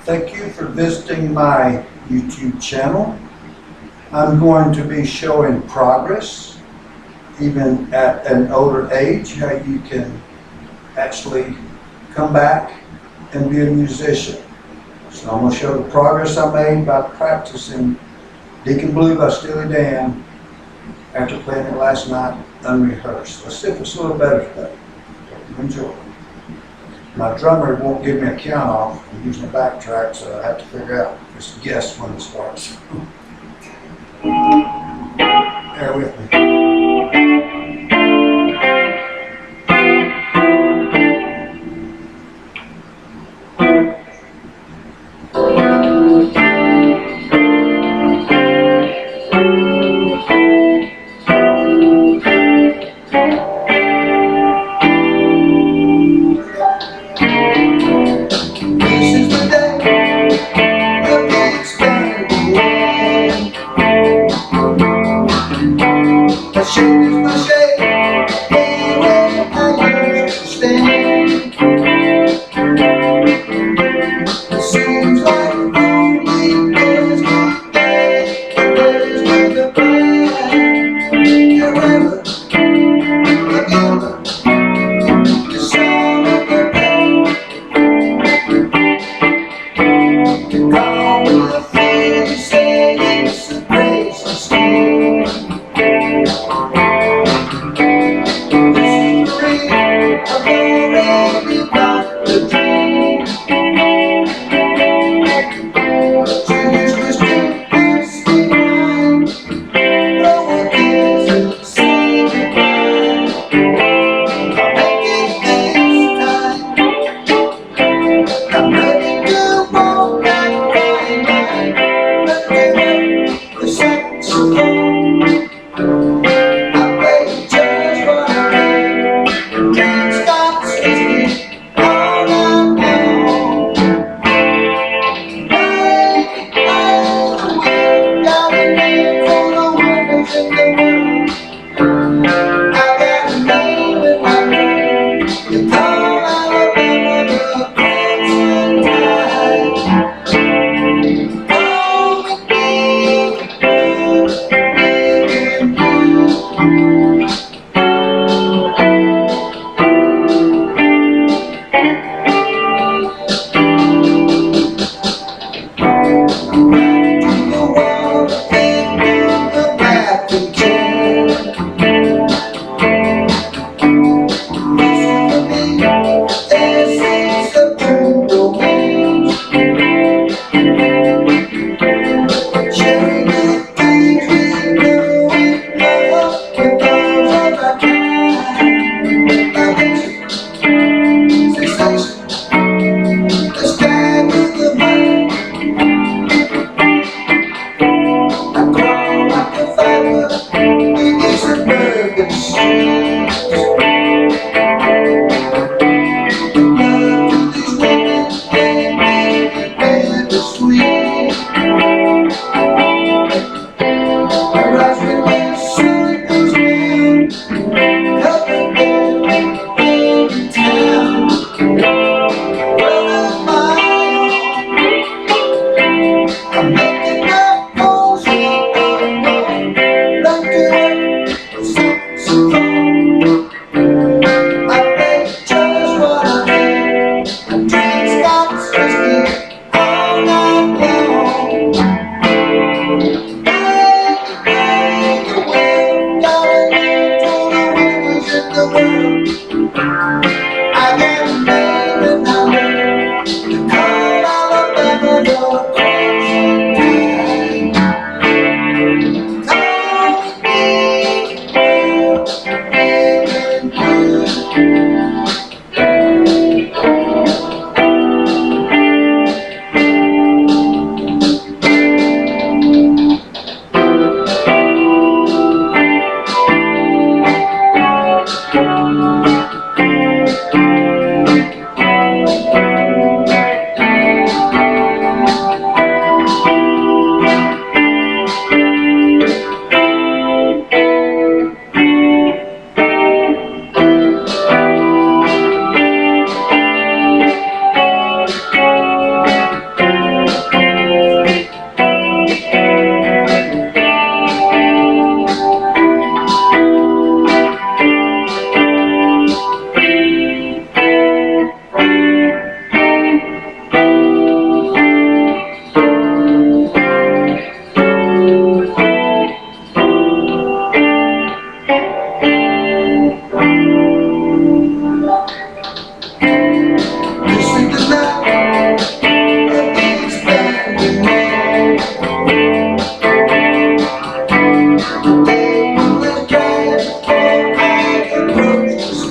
Thank you for visiting my YouTube channel. I'm going to be showing progress, even at an older age, how you can actually come back and be a musician. So I'm going to show the progress I made by practicing Deacon Blues by Steely Dan after playing it last night unrehearsed. Let's see if it's a little better today. Enjoy. My drummer won't give me a count off. I'm using a backtrack, so I have to figure out, just guess when it starts. Bear with me.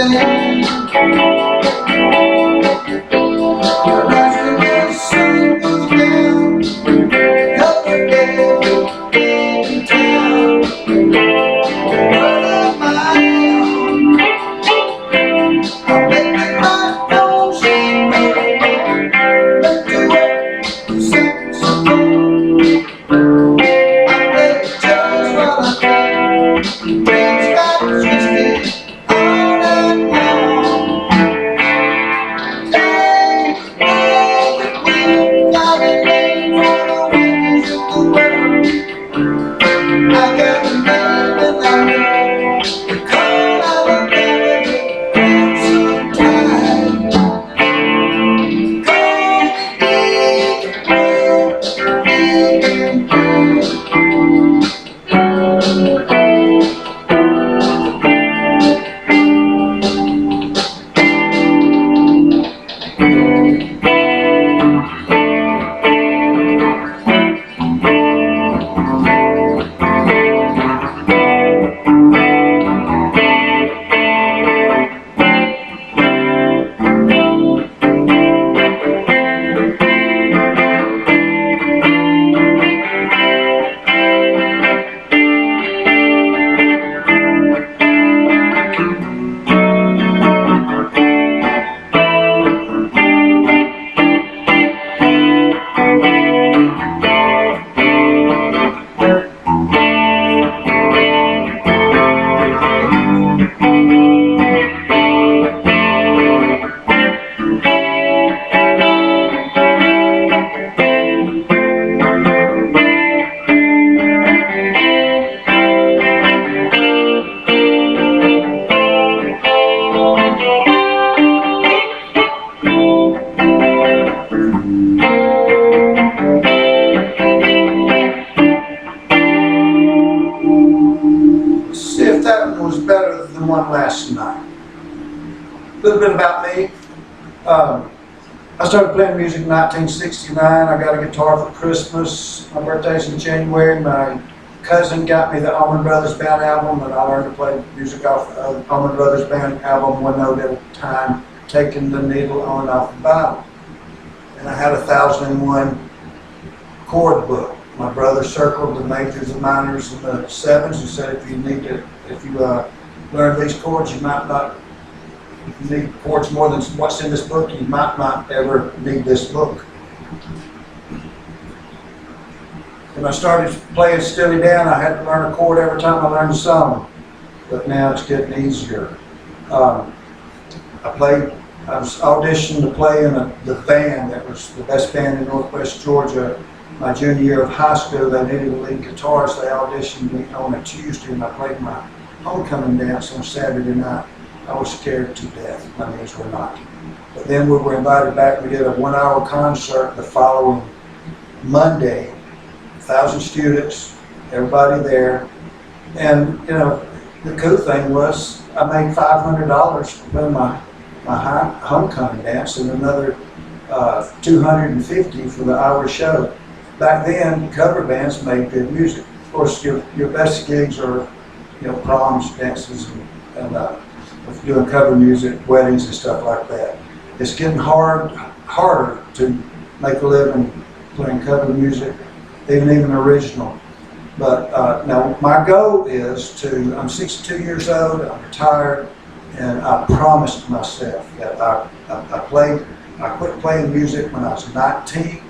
stand. Your last the sun goes down. Help the dead in town. Word of my own. I'll make my phone shake. Let the world saxophone. I play jazz while I play. Things got twisted all night long. Hey, hey, the wind got a name for the wonders of the world. I got a name and I know the call I will never get down sometime. Call me Deacon Blues. See if that one was better than the one last night. A little bit about me. I started playing music in 1969. I got a guitar for Christmas. My birthday's in January. My cousin got me the Allman Brothers Band album, and I learned to play music off the Allman Brothers Band album one note at a time, taking the needle on and off the Bible. And I had a 1001 chord book. My brother circled the majors and minors and the sevens and said if you learn these chords, you might not, if you need chords more than what's in this book, you might not ever need this book. When I started playing Steely Dan, I had to learn a chord every time I learned a song, but now it's getting easier. I was auditioned to play in the band that was the best band in Northwest Georgia. My junior year of high school, they needed a lead guitarist. They auditioned me on a Tuesday, and I played my homecoming dance on Saturday night. I was scared to death. My knees were knocking. But then we were invited back. We did a 1-hour concert the following Monday. 1,000 students, everybody there. And, you know, the cool thing was I made $500 for playing my homecoming dance and another $250 for the hour show. Back then, cover bands made good music. Of course, your best gigs are, you know, proms, dances, and doing cover music, weddings, and stuff like that. It's getting harder to make a living playing cover music, even original. But now my goal is to, I'm 62 years old, I'm retired, and I promised myself that I quit playing music when I was 19,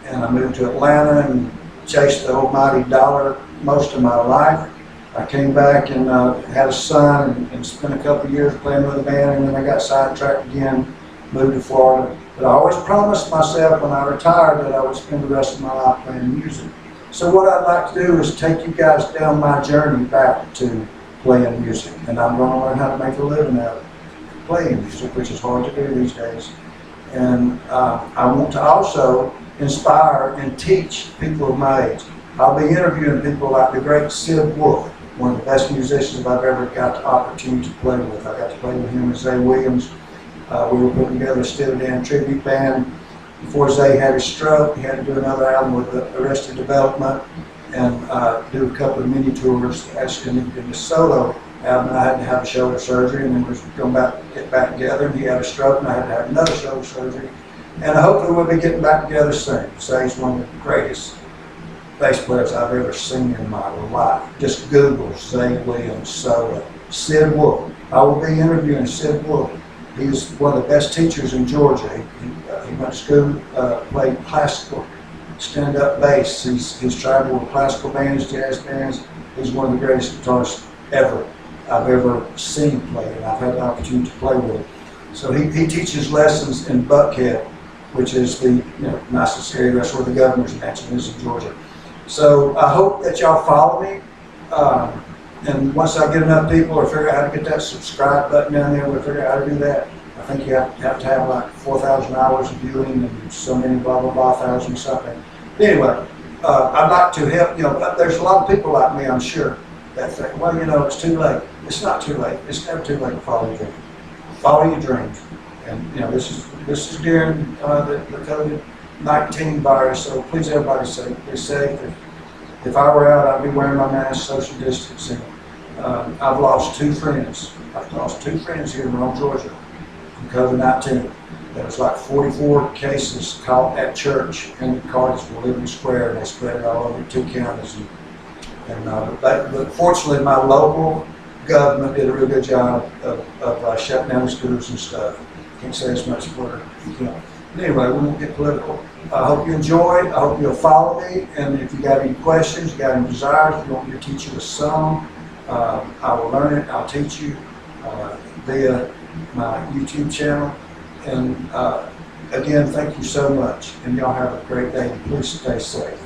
and I moved to Atlanta and chased the almighty dollar most of my life. I came back and had a son and spent a couple of years playing with a band, and then I got sidetracked again, moved to Florida. But I always promised myself when I retired that I would spend the rest of my life playing music. So what I'd like to do is take you guys down my journey back to playing music, and I'm going to learn how to make a living out of playing music, which is hard to do these days. And I want to also inspire and teach people of my age. I'll be interviewing people like the great Sid Wolf, one of the best musicians I've ever got the opportunity to play with. I got to play with him and Zay Williams. We were putting together a Steely Dan tribute band. Before Zay had his stroke, he had to do another album with Arrested Development and do a couple of mini tours, actually in the solo Al and I had to have a shoulder surgery, and then was going back, get back together, and he had a stroke, and I had to have another shoulder surgery. And hopefully we'll be getting back together soon. Zay's one of the greatest bass players I've ever seen in my life. Just Google Zay Williams solo. Sid Wolf. I will be interviewing Sid Wolf. He's one of the best teachers in Georgia. He went to school, played classical stand-up bass. He's traveled with classical bands, jazz bands. He's one of the greatest guitarists ever I've ever seen play, and I've had the opportunity to play with him. So he teaches lessons in Buckhead, which is the nicest area. That's where the governor's mansion is in Georgia. So I hope that y'all follow me. And once I get enough people or figure out how to get that subscribe button down there, we'll figure out how to do that. I think you have to have like 4,000 hours of viewing and so many blah, blah, blah, thousand something. Anyway, I'd like to help, there's a lot of people like me, I'm sure, that think, well, it's too late. It's not too late. It's never too late to follow your dreams. Follow your dreams. And, this is during the COVID-19 virus, so please everybody be safe. If I were out, I'd be wearing my mask, social distancing. I've lost 2 friends. I've lost 2 friends here in Rome, Georgia from COVID-19. There was like 44 cases caught at church in Cartersville, Liberty Square, and they spread it all over 2 counties. But fortunately, my local government did a real good job of shutting down the schools and stuff. Can't say as much for Anyway, we won't get political. I hope you enjoyed. I hope you'll follow me. And if you got any questions, you got any desires, if you want me to teach you a song, I will learn it. I'll teach you via my YouTube channel. And again, thank you so much. And y'all have a great day. Please stay safe.